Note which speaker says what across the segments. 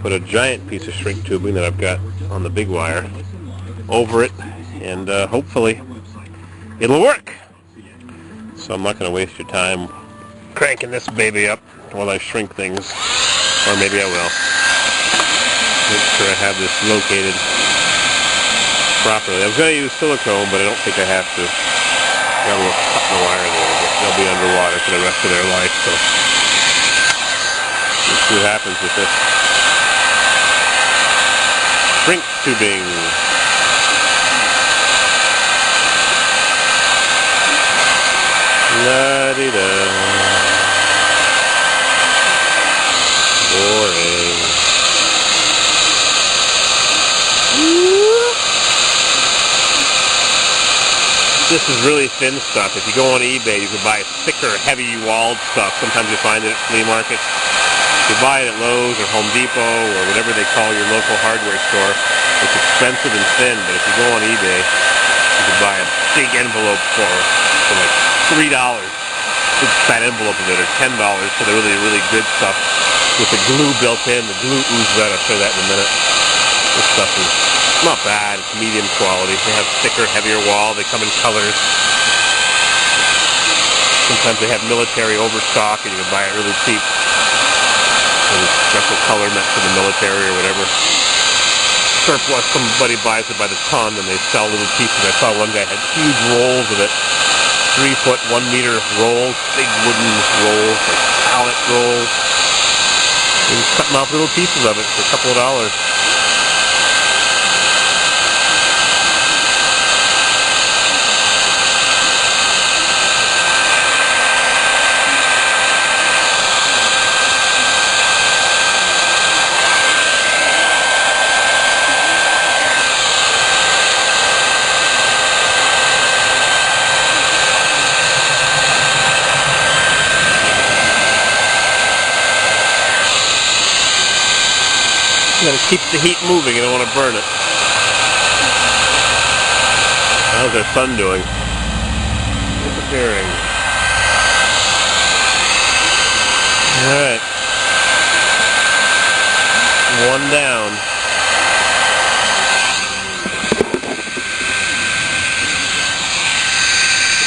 Speaker 1: put a giant piece of shrink tubing that I've got on the big wire over it, and hopefully it'll work. So I'm not going to waste your time cranking this baby up while I shrink things, or maybe I will. Make sure I have this located properly. I was going to use silicone, but I don't think I have to. Got a little cut in the wire there, but they'll be underwater for the rest of their life, so let's see what happens with this. Shrink tubing. La-di-da. Boring. This is really thin stuff. If you go on eBay, you can buy thicker, heavy-walled stuff. Sometimes you find it at flea markets. You buy it at Lowe's or Home Depot or whatever they call your local hardware store. It's expensive and thin, but if you go on eBay, you can buy a big envelope for like $3. Big fat envelope of it, or $10 for the really, really good stuff with the glue built in. The glue oozes out. I'll show you that in a minute. This stuff is not bad. It's medium quality. They have thicker, heavier wall. They come in colors. Sometimes they have military overstock, and you can buy it really cheap. And special color meant for the military or whatever. Surplus, somebody buys it by the ton, and they sell little pieces. I saw one guy had huge rolls of it. 3-foot, 1 meter rolls, big wooden rolls, like pallet rolls. And he's cutting off little pieces of it for a couple of dollars. You gotta keep the heat moving, you don't want to burn it. How's our sun doing? Disappearing. Alright. One down.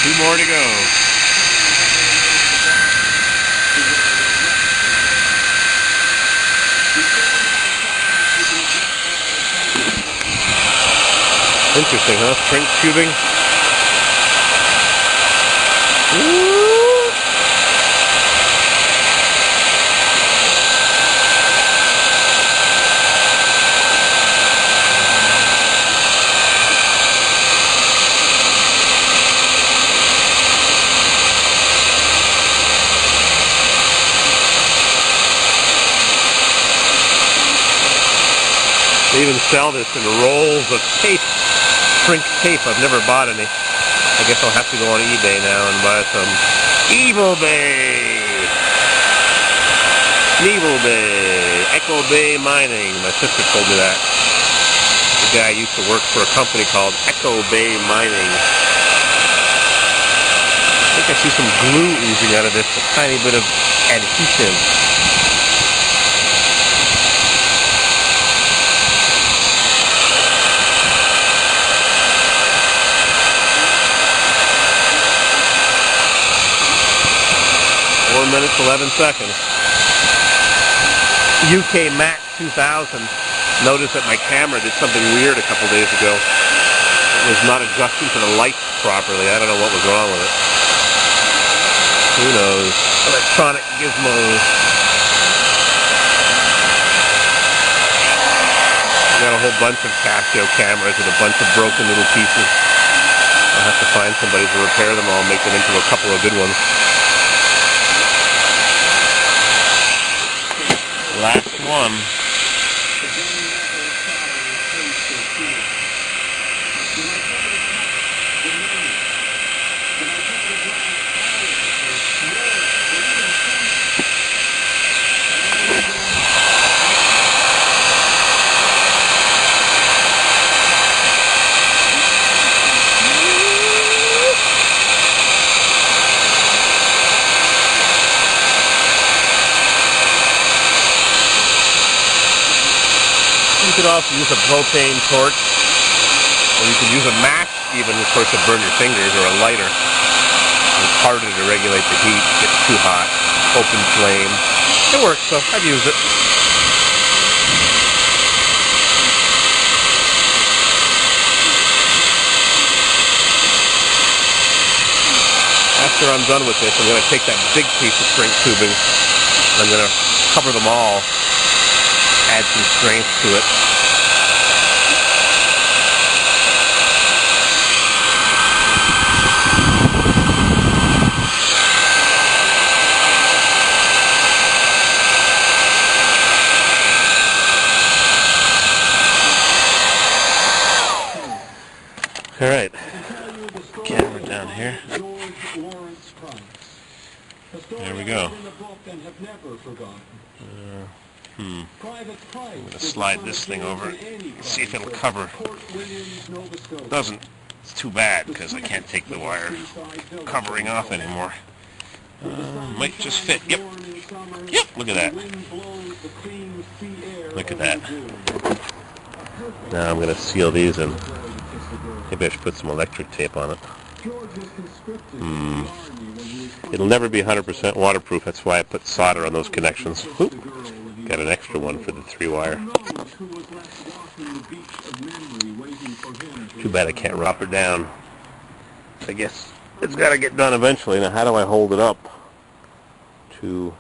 Speaker 1: Two more to go. Interesting, huh? Shrink tubing. Woo! They even sell this in rolls of tape. Shrink tape. I've never bought any. I guess I'll have to go on eBay now and buy some. Evil Bay! Evil Bay! Echo Bay Mining. My sister told me that. The guy used to work for a company called Echo Bay Mining. I think I see some glue oozing out of this. A tiny bit of adhesive. 4 minutes, 11 seconds. UK Mac 2000 noticed that my camera did something weird a couple days ago. It was not adjusting to the lights properly. I don't know what was wrong with it. Who knows? Electronic gizmos. Got a whole bunch of Casio cameras with a bunch of broken little pieces. I'll have to find somebody to repair them all, make them into a couple of good ones. Last one. You could also use a propane torch, or you can use a match even, of course, to burn your fingers, or a lighter. It's harder to regulate the heat. It gets too hot. Open flame. It works, so I've used it. After I'm done with this, I'm going to take that big piece of shrink tubing, and I'm going to cover them all, add some strength to it. All right, camera down here. There we go. I'm going to slide this thing over, see if it'll cover. It doesn't. It's too bad because I can't take the wire covering off anymore. Might just fit. Yep. Yep. Look at that. Look at that. Now I'm going to seal these in. Maybe I should put some electric tape on it. It'll never be 100% waterproof. That's why I put solder on those connections. Oop. Got an extra one for the 3-wire. Too bad I can't wrap her down. I guess it's got to get done eventually. Now, how do I hold it up to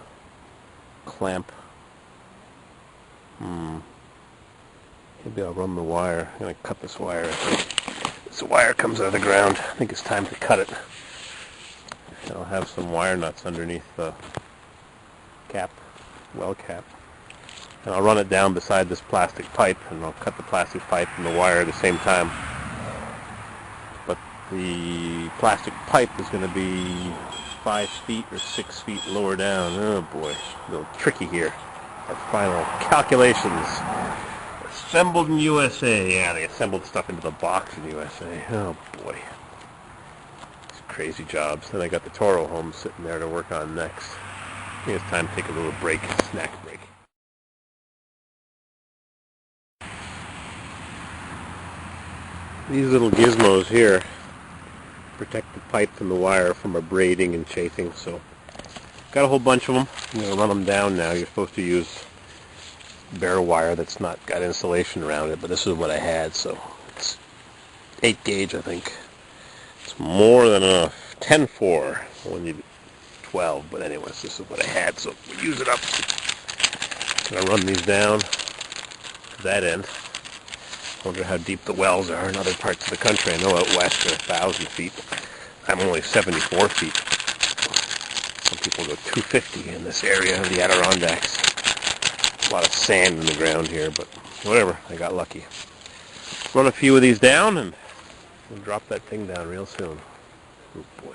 Speaker 1: clamp? Maybe I'll run the wire. I'm going to cut this wire. This wire comes out of the ground. I think it's time to cut it. I'll have some wire nuts underneath the cap, well cap. And I'll run it down beside this plastic pipe, and I'll cut the plastic pipe and the wire at the same time. But the plastic pipe is going to be 5 feet or 6 feet lower down. Oh boy, a little tricky here. Our final calculations. Assembled in USA. Yeah, they assembled stuff into the box in USA. Oh boy. These crazy jobs. Then I got the Toro home sitting there to work on next. I think it's time to take a little break, snack break. These little gizmos here protect the pipe and the wire from abrading and chafing, so got a whole bunch of them. I'm going to run them down now. You're supposed to use bare wire that's not got insulation around it, but this is what I had, so it's 8 gauge, I think. It's more than enough. 10-4. I only need 12, but anyways, this is what I had, so we'll use it up. I'm going to run these down to that end. I wonder how deep the wells are in other parts of the country. I know out west they're 1,000 feet. I'm only 74 feet. Some people go 250 in this area of the Adirondacks. A lot of sand in the ground here, but whatever. I got lucky. Run a few of these down, and we'll drop that thing down real soon. Oh boy.